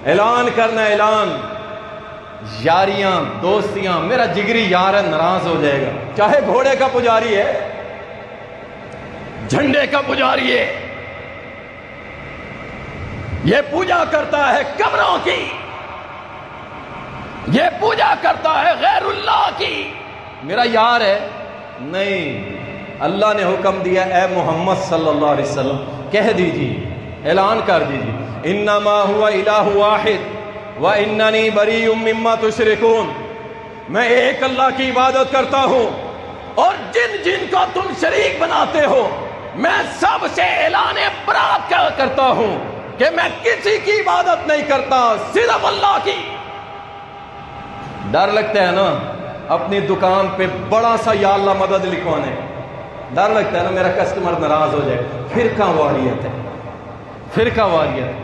اعلان کرنا اعلان، یاریاں دوستیاں، میرا جگری یار ہے ناراض ہو جائے گا، چاہے گھوڑے کا پجاری ہے، جھنڈے کا پجاری ہے، یہ پوجا کرتا ہے قبروں کی، یہ پوجا کرتا ہے غیر اللہ کی، میرا یار ہے نہیں۔ اللہ نے حکم دیا اے محمد صلی اللہ علیہ وسلم کہہ دیجیے، اعلان کر دیجیے، انما هو الہ واحد واننی بریء مما تشرکون، میں ایک اللہ کی عبادت کرتا ہوں اور جن جن کو تم شریک بناتے ہو میں سب سے اعلان برات کرتا ہوں کہ میں کسی کی عبادت نہیں کرتا، صرف اللہ کی۔ ڈر لگتا ہے نا اپنی دکان پہ بڑا سا یا اللہ مدد لکھوانے، ڈر لگتا ہے نا میرا کسٹمر ناراض ہو جائے، فرقہ واریت ہے، فرقہ واریت۔